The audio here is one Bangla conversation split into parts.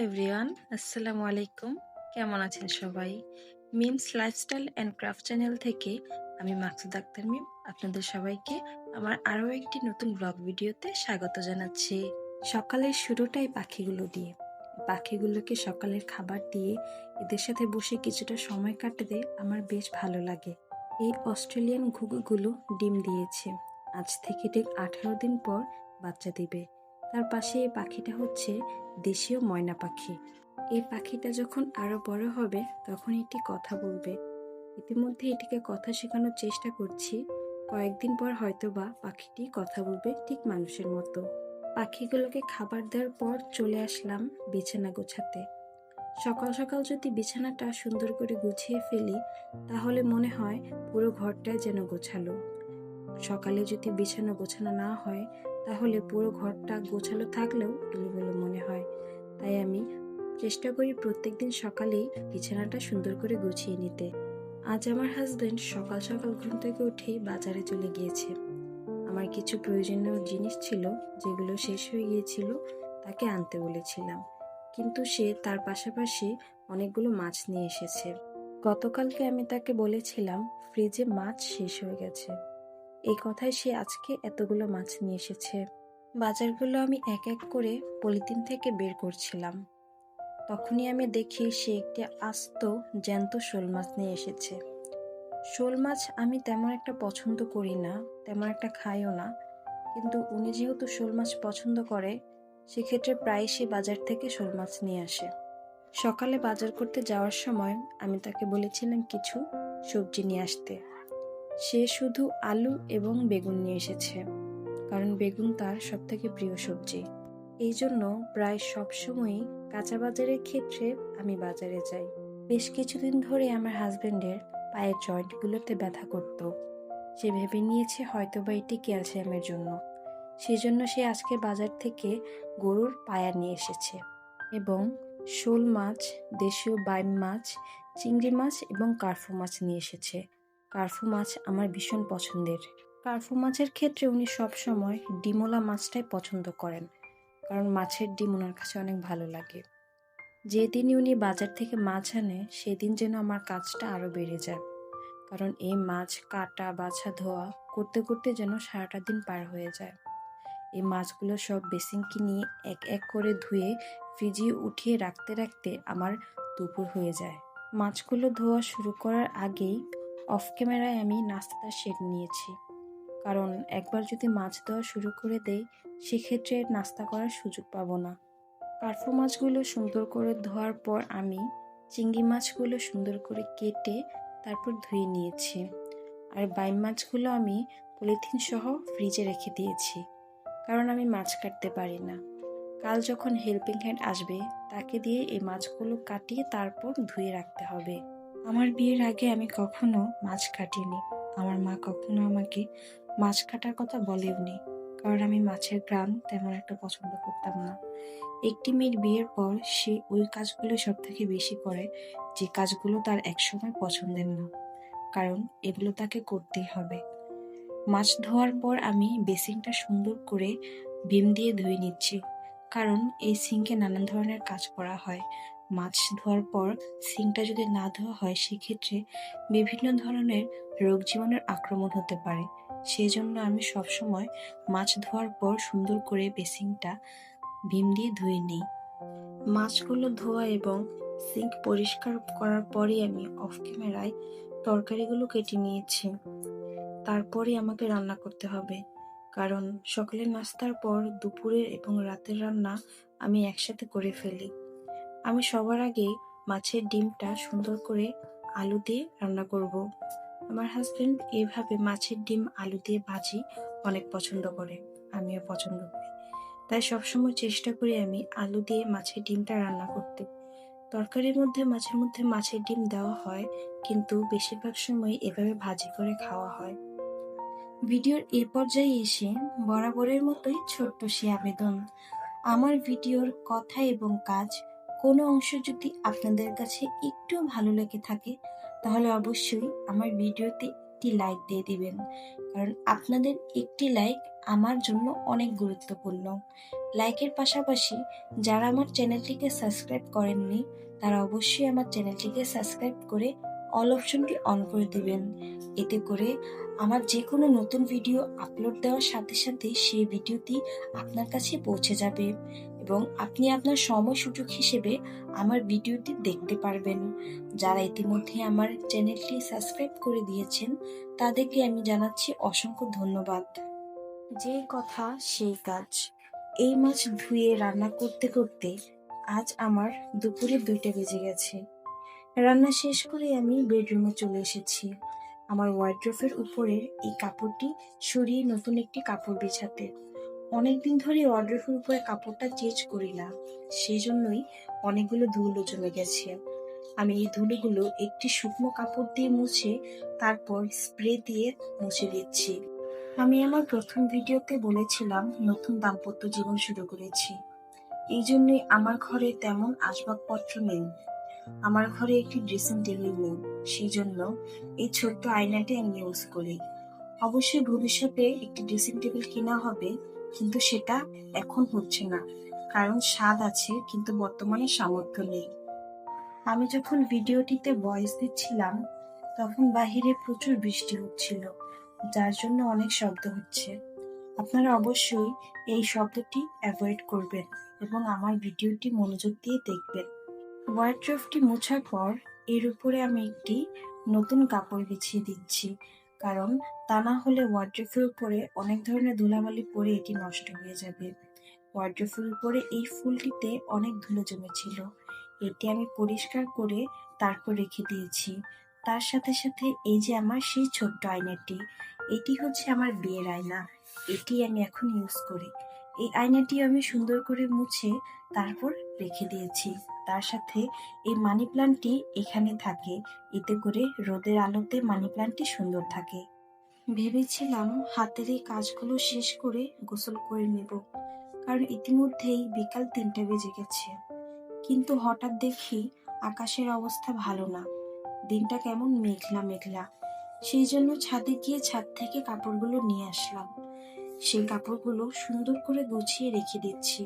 এভরিওয়ান, আসসালামু আলাইকুম। কেমন আছেন সবাই? Memes lifestyle and craft channel থেকে আমি মাকসুদ আক্তার মিম আপনাদের সবাইকে আমার আরও একটি নতুন ব্লগ ভিডিওতে স্বাগত জানাচ্ছি। সকালের শুরুটাই পাখিগুলো দিয়ে। পাখিগুলোকে সকালের খাবার দিয়ে এদের সাথে বসে কিছুটা সময় কাটাতে আমার বেশ ভালো লাগে। এই অস্ট্রেলিয়ান ঘুঘুগুলো ডিম দিয়েছে। আজ থেকে ঠিক 18 দিন পর বাচ্চা দিবে। তার পাশে এই পাখিটা হচ্ছে দেশীয় ময়না পাখি। এই পাখিটা যখন আরো বড় হবে তখন এটি কথা বলবে। ইতিমধ্যে এটিকে কথা শেখানোর চেষ্টা করছি। কয়েকদিন পর হয়তোবা পাখিটি কথা বলবে ঠিক মানুষের মতো। পাখিগুলোকে খাবার দেওয়ার পর চলে আসলাম বিছানা গোছাতে। সকাল সকাল যদি বিছানাটা সুন্দর করে গুছিয়ে ফেলি তাহলে মনে হয় পুরো ঘরটাই যেন গোছালো। সকালে যদি বিছানা গোছানো না হয় তাহলে পুরো ঘরটা গোছালো থাকলেও এলোমেলো মনে হয়। তাই আমি চেষ্টা করি প্রত্যেকদিন সকালেই বিছানাটা সুন্দর করে গুছিয়ে নিতে। আজ আমার হাজবেন্ড সকাল সকাল ঘুম থেকে উঠেই বাজারে চলে গিয়েছে। আমার কিছু প্রয়োজনীয় জিনিস ছিল যেগুলো শেষ হয়ে গিয়েছিল, তাকে আনতে বলেছিলাম, কিন্তু সে তার পাশাপাশি অনেকগুলো মাছ নিয়ে এসেছে। গতকালকে আমি তাকে বলেছিলাম ফ্রিজে মাছ শেষ হয়ে গেছে, এই কথায় সে আজকে এতগুলো মাছ নিয়ে এসেছে। বাজারগুলো আমি এক এক করে পলিথিন থেকে বের করছিলাম, তখনই আমি দেখি সে একটি আস্ত জ্যান্ত শোল মাছ নিয়ে এসেছে। শোল মাছ আমি তেমন একটা পছন্দ করি না, তেমন একটা খাইও না, কিন্তু উনি যেহেতু শোল মাছ পছন্দ করে সেক্ষেত্রে প্রায় সে বাজার থেকে শোল মাছ নিয়ে আসে। সকালে বাজার করতে যাওয়ার সময় আমি তাকে বলেছিলাম কিছু সবজি নিয়ে আসতে। সে শুধু আলু এবং বেগুন নিয়ে এসেছে, কারণ বেগুন তার সবথেকে প্রিয় সবজি। এই জন্য প্রায় সবসময়ই কাঁচা বাজারের ক্ষেত্রে আমি বাজারে যাই। বেশ কিছুদিন ধরে আমার হাজবেন্ডের পায়ের জয়েন্টগুলোতে ব্যথা করত। সে ভেবে নিয়েছে হয়তোবা এটি ক্যালসিয়ামের জন্য। সেজন্য সে আজকে বাজার থেকে গরুর পায়া নিয়ে এসেছে এবং শোল মাছ, দেশীয় বাইম মাছ, চিংড়ি মাছ এবং কার্ফু মাছ নিয়ে এসেছে। কার্ফু মাছ আমার ভীষণ পছন্দের। কার্ফু মাছের ক্ষেত্রে উনি সবসময় ডিমোলা মাছটাই পছন্দ করেন, কারণ মাছের ডিম ওনার কাছে অনেক ভালো লাগে। যেদিনই উনি বাজার থেকে মাছ আনে সেদিন যেন আমার কাজটা আরও বেড়ে যায়, কারণ এই মাছ কাটা বাছা ধোয়া করতে করতে যেন সারাটা দিন পার হয়ে যায়। এই মাছগুলো সব বেসিনকে নিয়ে এক এক করে ধুয়ে ফ্রিজে উঠিয়ে রাখতে রাখতে আমার দুপুর হয়ে যায়। মাছগুলো ধোয়া শুরু করার আগেই অফ ক্যামেরায় আমি নাস্তাটা সেরে নিয়েছি, কারণ একবার যদি মাছ ধোয়া শুরু করে দেই সেক্ষেত্রে নাস্তা করার সুযোগ পাবো না। কার্ফু মাছগুলো সুন্দর করে ধোয়ার পর আমি চিংড়ি মাছগুলো সুন্দর করে কেটে তারপর ধুয়ে নিয়েছি, আর বাইম মাছগুলো আমি পলিথিন সহ ফ্রিজে রেখে দিয়েছি, কারণ আমি মাছ কাটতে পারি না। কাল যখন হেল্পিং হ্যান্ড আসবে তাকে দিয়ে এই মাছগুলো কাটিয়ে তারপর ধুয়ে রাখতে হবে। আমার বিয়ের আগে আমি কখনো মাছ কাটিনি। আমার মা কখনো আমাকে মাছ কাটার কথা বলেওনি, কারণ আমি মাছের ঘ্রাণ তেমন একটা পছন্দ করতাম না। একটি মেয়ের বিয়ের পর সে ওই কাজগুলো সব থেকে বেশি করে যে কাজগুলো তার একসময় পছন্দের না, কারণ এগুলো তাকে করতেই হবে। মাছ ধোয়ার পর আমি বেসিনটা সুন্দর করে ভিম দিয়ে ধুয়ে নিচ্ছি, কারণ এই সিঙ্কে নানান ধরনের কাজ করা হয়। মাছ ধোয়ার পর সিঙ্কটা যদি না ধোয়া হয় সেক্ষেত্রে বিভিন্ন ধরনের রোগ জীবাণুর আক্রমণ হতে পারে। সেই জন্য আমি সবসময় মাছ ধোয়ার পর সুন্দর করে বেসিনটা ভিম দিয়ে ধুয়ে নিই। মাছগুলো ধোয়া এবং সিঙ্ক পরিষ্কার করার পরই আমি অফ ক্যামেরায় তরকারিগুলো কেটে নিয়েছি। তারপরে আমাকে রান্না করতে হবে, কারণ সকালের নাস্তার পর দুপুরের এবং রাতের রান্না আমি একসাথে করে ফেলি। আমি সবার আগে মাছের ডিমটা সুন্দর করে আলু দিয়ে রান্না করব। আমার হাজবেন্ড এইভাবে মাছের ডিম আলু দিয়ে ভাজি অনেক পছন্দ করে, আমিও পছন্দ করি। তাই সবসময় চেষ্টা করি আমি আলু দিয়ে মাছের ডিমটা রান্না করতে। তরকারির মধ্যে মাছের ডিম দেওয়া হয়, কিন্তু বেশিরভাগ সময় এভাবে ভাজি করে খাওয়া হয়। ভিডিওর এ পর্যায়ে এসে বরাবরের মতোই ছোট্ট সে আবেদন, আমার ভিডিওর কথা এবং কাজ কোনো অংশ যদি আপনাদের কাছে একটু ভালো লেগে থাকে তাহলে অবশ্যই আমার ভিডিওতে একটি লাইক দিয়ে দিবেন, কারণ আপনাদের একটি লাইক আমার জন্য অনেক গুরুত্বপূর্ণ। লাইকের পাশাপাশি যারা আমার চ্যানেলটিকে সাবস্ক্রাইব করেননি তারা অবশ্যই আমার চ্যানেলটিকে সাবস্ক্রাইব করে অল অপশনটি অন করে দিবেন। এতে করে আমার যে কোনো নতুন ভিডিও আপলোড দেওয়ার সাথে সাথে সেই ভিডিওটি আপনার কাছে পৌঁছে যাবে এবং আপনি আপনার সময় সুযোগ হিসেবে আমার ভিডিওটি দেখতে পারবেন। যারা ইতিমধ্যে আমার চ্যানেলটি সাবস্ক্রাইব করে দিয়েছেন তাদেরকে আমি জানাচ্ছি অসংখ্য ধন্যবাদ। যেই কথা সেই কাজ। এই মাছ ধুয়ে রান্না করতে করতে আজ আমার দুপুরে 2টা বেজে গেছে। রান্না শেষ করে আমি বেডরুমে চলে এসেছি আমার ওয়ার্ড্রোবের উপরের এই কাপড়টি সরিয়ে নতুন একটি কাপড় বিছাতে। অনেকদিন ধরে ওয়ার্ড্রোবের উপরে কাপড়টা চেঞ্জ করি না, সেই জন্যই অনেকগুলো ধুলো জমে গেছে। আমি এই ধুলোগুলো একটি শুকনো কাপড় দিয়ে মুছে তারপর স্প্রে দিয়ে মুছে দিচ্ছি। আমি আমার প্রথম ভিডিওতে বলেছিলাম নতুন দাম্পত্য জীবন শুরু করেছি, এই জন্যই আমার ঘরে তেমন আসবাবপত্র নেই। আমার ঘরে একটি ড্রেসিং টেবিল নেই, সেই জন্য এই ছোট্ট আয়নাটি আমি ইউজ করি। অবশ্যই ভবিষ্যতে একটি ড্রেসিং টেবিল কেনা হবে, কিন্তু সেটা এখন হচ্ছে না, কারণ স্বাদ আছে কিন্তু বর্তমানে সামর্থ্য নেই। আমি যখন ভিডিওটিতে ভয়েস দিচ্ছিলাম তখন বাহিরে প্রচুর বৃষ্টি হচ্ছিল, যার জন্য অনেক শব্দ হচ্ছে। আপনারা অবশ্যই এই শব্দটি অ্যাভয়েড করবেন এবং আমার ভিডিওটি মনোযোগ দিয়ে দেখবেন। ওয়ার্ড্রোবটি মোছার পর এর উপরে আমি একটি নতুন কাপড় বিছিয়ে দিচ্ছি, কারণ তা না হলে ওয়ার্ড্রোবের উপরে অনেক ধরনের ধুলাবালি পড়ে এটি নষ্ট হয়ে যাবে। ওয়ার্ড্রোবের উপরে এই ফুলটিতে অনেক ধুলো জমেছিল, এটি আমি পরিষ্কার করে তারপর রেখে দিয়েছি। তার সাথে সাথে এই যে আমার সেই ছোট্ট আয়নাটি, এটি হচ্ছে আমার বিয়ের আয়না, এটি আমি এখন ইউজ করি। এই আয়নাটি আমি সুন্দর করে মুছে তারপর রেখে দিয়েছি। তার সাথে এই মানি প্ল্যান্টটি এখানে থাকে, এতে করে রোদের আলোতে মানি প্ল্যান্টটি সুন্দর থাকে। ভেবেছিলাম হাতের এই কাজগুলো শেষ করে গোসল করে নেব, কারণ ইতিমধ্যেই বিকাল 3টা বেজে গেছে। কিন্তু হঠাৎ দেখি আকাশের অবস্থা ভালো না, দিনটা কেমন মেঘলা মেঘলা। সেই জন্য ছাদে গিয়ে ছাদ থেকে কাপড়গুলো নিয়ে আসলাম। সেই কাপড়গুলো সুন্দর করে গুছিয়ে রেখে দিচ্ছি,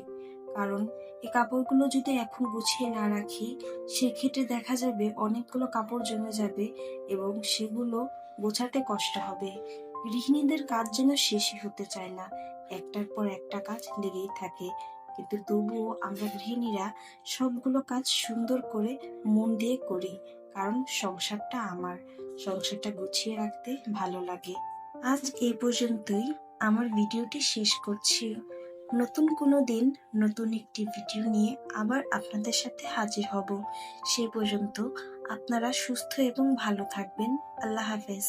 কারণ এই কাপড়গুলো যদি এখন গুছিয়ে না রাখি সেক্ষেত্রে দেখা যাবে অনেকগুলো কাপড় জমে যাবে এবং সেগুলো গোছাতে কষ্ট হবে। গৃহিণীদের কাজ যেন শেষই হতে চায় না, একটার পর একটা কাজ লেগেই থাকে, কিন্তু তবুও আমরা গৃহিণীরা সবগুলো কাজ সুন্দর করে মন দিয়ে করি, কারণ সংসারটা আমার, সংসারটা গুছিয়ে রাখতে ভালো লাগে। আজ এই পর্যন্তই আমার ভিডিওটি শেষ করছি। নতুন কোনো দিন নতুন একটি ভিডিও নিয়ে আবার আপনাদের সাথে হাজির হব। সে পর্যন্ত আপনারা সুস্থ এবং ভালো থাকবেন। আল্লাহ হাফেজ।